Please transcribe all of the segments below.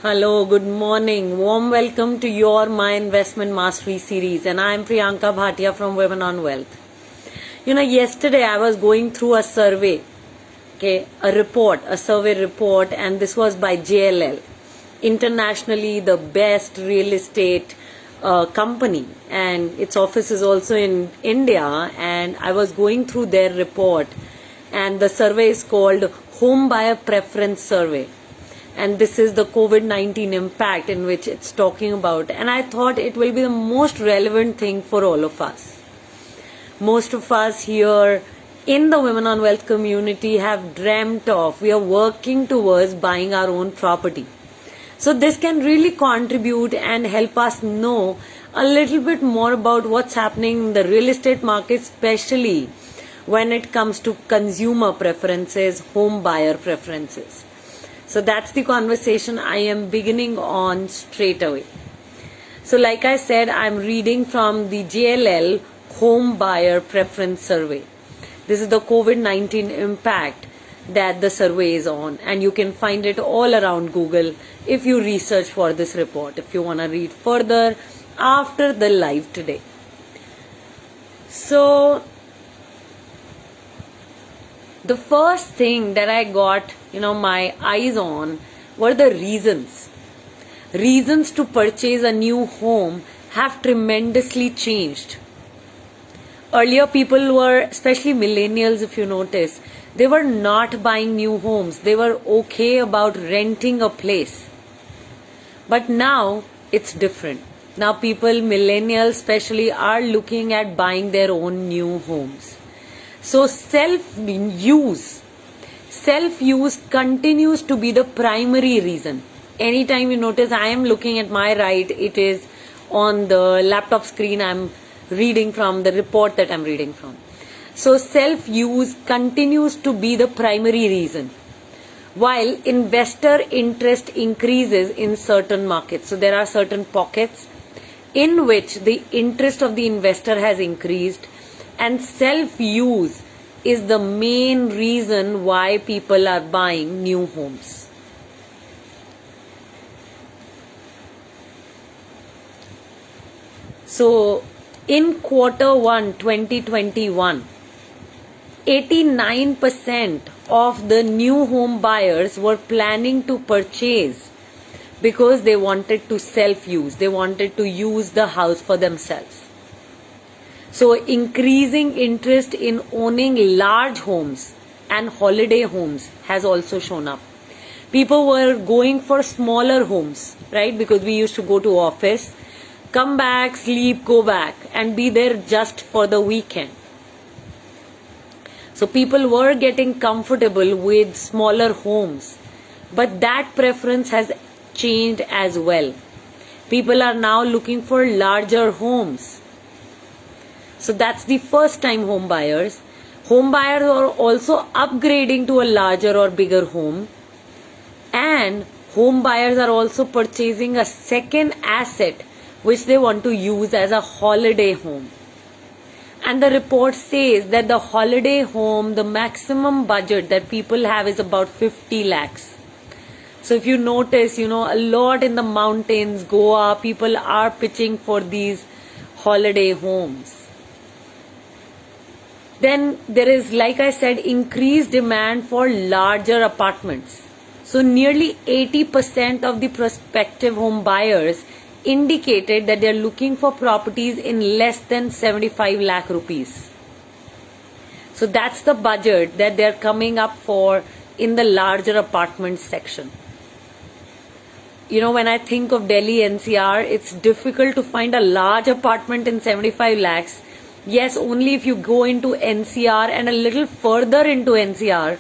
Hello, good morning. Warm welcome to your My Investment Mastery series. And I'm Priyanka Bhatia from Women on Wealth. Yesterday I was going through a survey, a survey report, and this was by JLL, internationally the best real estate company, and its office is also in India. And I was going through their report, and the survey is called Homebuyer Preference Survey. And this is the COVID-19 impact in which it's talking about. And I thought it will be the most relevant thing for all of us. Most of us here in the Women on Wealth community have dreamt of, we are working towards buying our own property. So this can really contribute and help us know a little bit more about what's happening in the real estate market, especially when it comes to consumer preferences, home buyer preferences. So that's the conversation I am beginning on straight away. So like I said, I'm reading from the JLL Home Buyer Preference Survey. This is the COVID-19 impact that the survey is on, and you can find it all around Google if you research for this report, if you want to read further after the live today. So the first thing that I got, my eyes on were the reasons. Reasons to purchase a new home have tremendously changed. Earlier people were, especially millennials if you notice, they were not buying new homes. They were okay about renting a place. But now it's different. Now millennials especially, are looking at buying their own new homes. So self-use continues to be the primary reason. Anytime you notice, I am looking at my right, it is on the laptop screen, I'm reading from the report that I'm reading from. So self-use continues to be the primary reason, while investor interest increases in certain markets. So there are certain pockets in which the interest of the investor has increased, and self-use is the main reason why people are buying new homes. So in Q1 2021, 89% of the new home buyers were planning to purchase because they wanted to self-use. They wanted to use the house for themselves. So increasing interest in owning large homes and holiday homes has also shown up. People were going for smaller homes, right? Because we used to go to office, come back, sleep, go back, and be there just for the weekend. So people were getting comfortable with smaller homes, but that preference has changed as well. People are now looking for larger homes. So that's the first time home buyers. Home buyers are also upgrading to a larger or bigger home. And home buyers are also purchasing a second asset which they want to use as a holiday home. And the report says that the holiday home, the maximum budget that people have is about 50 lakhs. So if you notice, a lot in the mountains, Goa, people are pitching for these holiday homes. Then there is, like I said, increased demand for larger apartments. So nearly 80% of the prospective home buyers indicated that they are looking for properties in less than 75 lakh rupees. So that's the budget that they are coming up for in the larger apartment section. When I think of Delhi NCR, it's difficult to find a large apartment in 75 lakhs. Yes, only if you go into NCR and a little further into NCR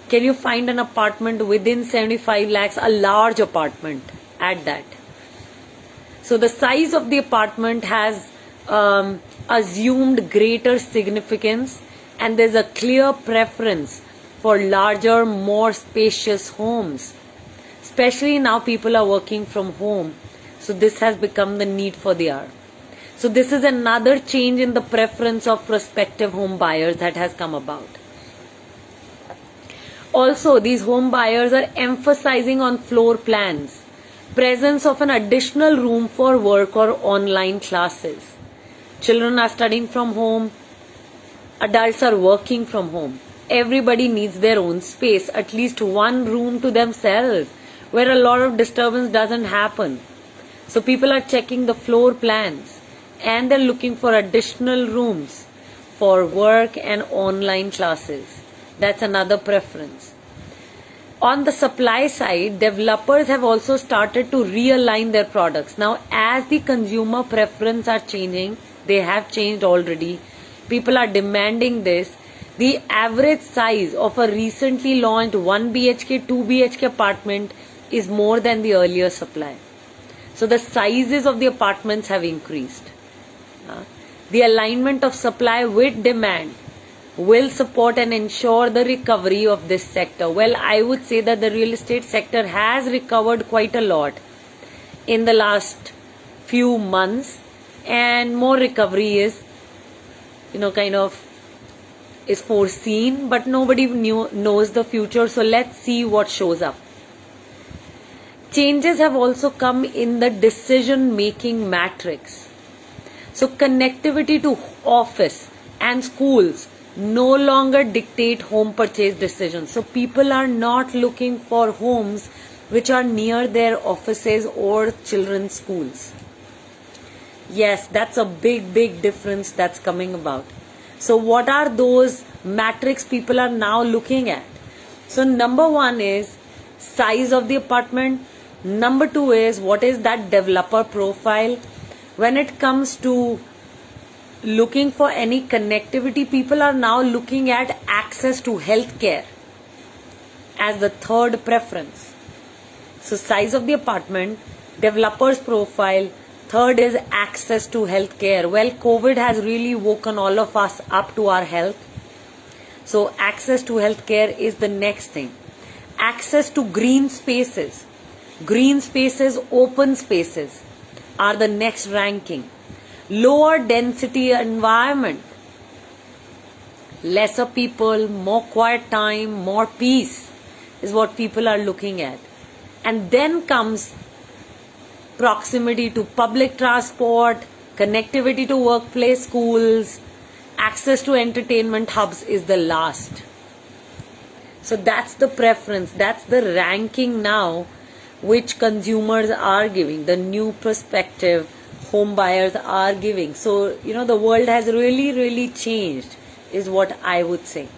can you find an apartment within 75 lakhs, a large apartment at that. So the size of the apartment has assumed greater significance, and there's a clear preference for larger, more spacious homes. Especially now people are working from home. So this has become the need for the hour. So this is another change in the preference of prospective home buyers that has come about. Also, these home buyers are emphasizing on floor plans. Presence of an additional room for work or online classes. Children are studying from home, adults are working from home. Everybody needs their own space, at least one room to themselves, where a lot of disturbance doesn't happen. So people are checking the floor plans and they're looking for additional rooms for work and online classes. That's another preference. On the supply side, developers have also started to realign their products. Now, as the consumer preference are changing, they have changed already. People are demanding this. The average size of a recently launched 1 BHK, 2 BHK apartment is more than the earlier supply. So the sizes of the apartments have increased. The alignment of supply with demand will support and ensure the recovery of this sector. Well, I would say that the real estate sector has recovered quite a lot in the last few months, and more recovery is, is foreseen, but nobody knows the future. So let's see what shows up. Changes have also come in the decision-making matrix. So connectivity to office and schools no longer dictate home purchase decisions. So people are not looking for homes which are near their offices or children's schools. Yes, that's a big difference that's coming about. So what are those metrics people are now looking at? So number one is size of the apartment. Number two is what is that developer profile. When it comes to looking for any connectivity, people are now looking at access to healthcare as the third preference. So size of the apartment, developer's profile, third is access to healthcare. Well, COVID has really woken all of us up to our health. So access to healthcare is the next thing. Access to green spaces, open spaces are the next ranking. Lower density environment, lesser people, more quiet time, more peace is what people are looking at. And then comes proximity to public transport, connectivity to workplace, schools, access to entertainment hubs is the last. So that's the preference, that's the ranking now which consumers are giving, the new perspective home buyers are giving. So, the world has really changed is what I would say.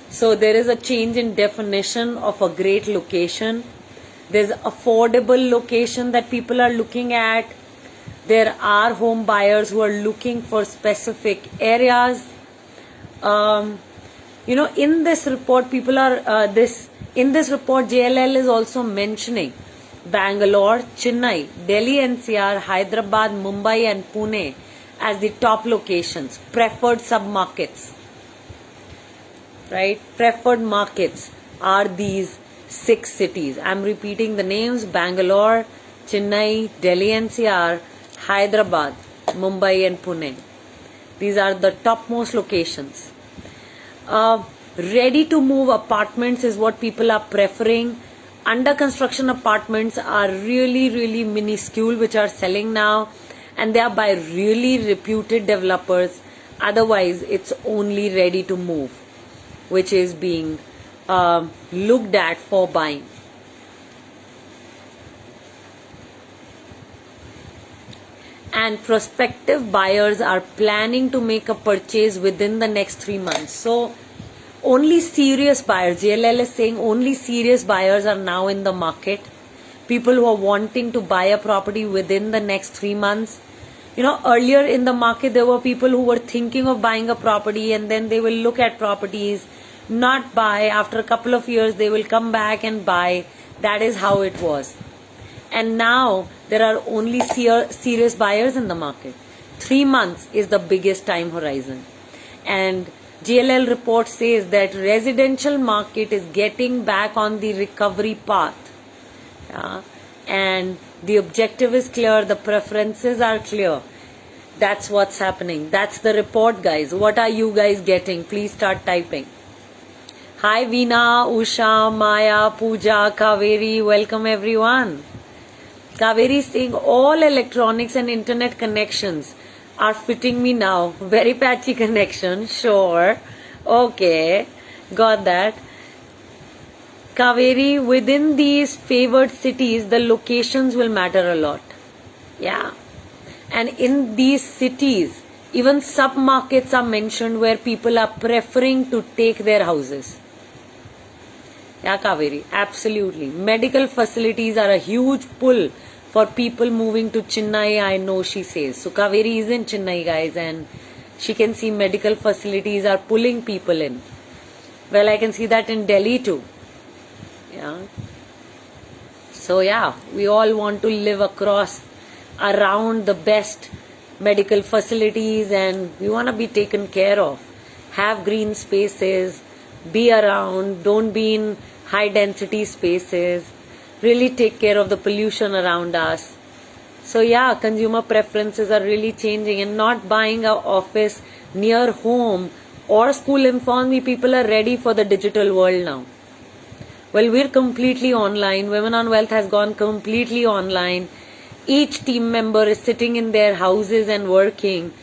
So there is a change in definition of a great location. There's affordable location that people are looking at. There are home buyers who are looking for specific areas. In this report, in this report, JLL is also mentioning Bangalore, Chennai, Delhi NCR, Hyderabad, Mumbai and Pune as the top locations, preferred sub-markets. Right? Preferred markets are these 6 cities. I'm repeating the names: Bangalore, Chennai, Delhi NCR, Hyderabad, Mumbai and Pune. These are the topmost locations. Ready to move apartments is what people are preferring. Under construction apartments are really minuscule, which are selling now, and they are by really reputed developers. Otherwise, it's only ready to move, which is being looked at for buying. And prospective buyers are planning to make a purchase within the next 3 months. So only serious buyers, JLL is saying only serious buyers are now in the market. People who are wanting to buy a property within the next 3 months. Earlier in the market, there were people who were thinking of buying a property and then they will look at properties, not buy. After a couple of years, they will come back and buy. That is how it was. And now there are only serious buyers in the market. 3 months is the biggest time horizon. And JLL report says that residential market is getting back on the recovery path. And the objective is clear, the preferences are clear. That's what's happening. That's the report, guys. What are you guys getting? Please start typing. Hi Veena, Usha, Maya, Pooja, Kaveri, welcome everyone. Kaveri is saying all electronics and internet connections are fitting me now. Very patchy connection, sure. Okay, got that. Kaveri, within these favored cities, the locations will matter a lot. Yeah. And in these cities, even sub-markets are mentioned where people are preferring to take their houses. Yeah, Kaveri, absolutely. Medical facilities are a huge pull for people moving to Chennai, I know she says. So Kaveri is in Chennai, guys, and she can see medical facilities are pulling people in. Well, I can see that in Delhi too. Yeah. So yeah, we all want to live around the best medical facilities, and we want to be taken care of. Have green spaces, be around, don't be in high density spaces, really take care of the pollution around us. So yeah, consumer preferences are really changing, and not buying an office near home or school informs me people are ready for the digital world now. Well, we're completely online. Women on Wealth has gone completely online. Each team member is sitting in their houses and working.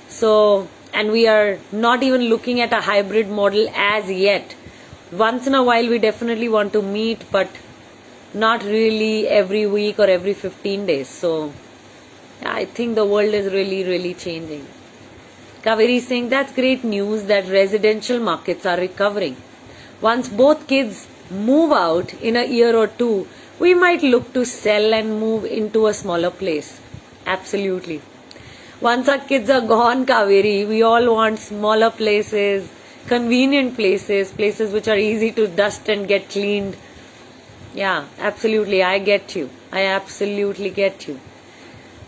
So, and we are not even looking at a hybrid model as yet. Once in a while, we definitely want to meet, but not really every week or every 15 days. So, yeah, I think the world is really, really changing. Kaveri is saying that's great news that residential markets are recovering. Once both kids move out in a year or two, we might look to sell and move into a smaller place. Absolutely. Once our kids are gone, Kaveri, we all want smaller places, convenient places, places which are easy to dust and get cleaned. Yeah, absolutely. I get you. I absolutely get you.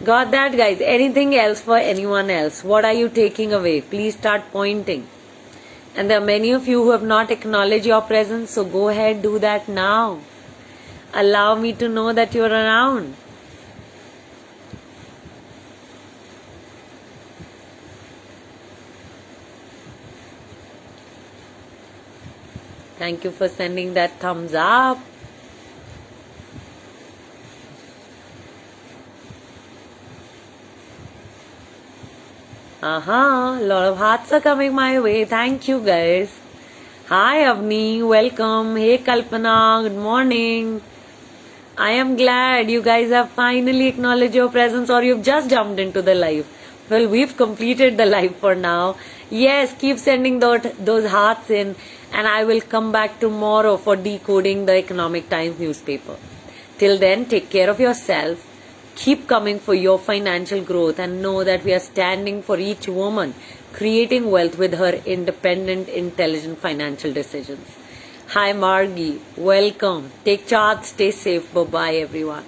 Got that, guys? Anything else for anyone else? What are you taking away? Please start pointing. And there are many of you who have not acknowledged your presence, so go ahead, do that now. Allow me to know that you're around. Thank you for sending that thumbs up. A lot of hearts are coming my way. Thank you, guys. Hi, Avni. Welcome. Hey, Kalpana. Good morning. I am glad you guys have finally acknowledged your presence, or you've just jumped into the live. Well, we've completed the live for now. Yes, keep sending those hearts in, and I will come back tomorrow for decoding the Economic Times newspaper. Till then, take care of yourself. Keep coming for your financial growth, and know that we are standing for each woman creating wealth with her independent, intelligent financial decisions. Hi Margie, welcome. Take charge, stay safe. Bye-bye everyone.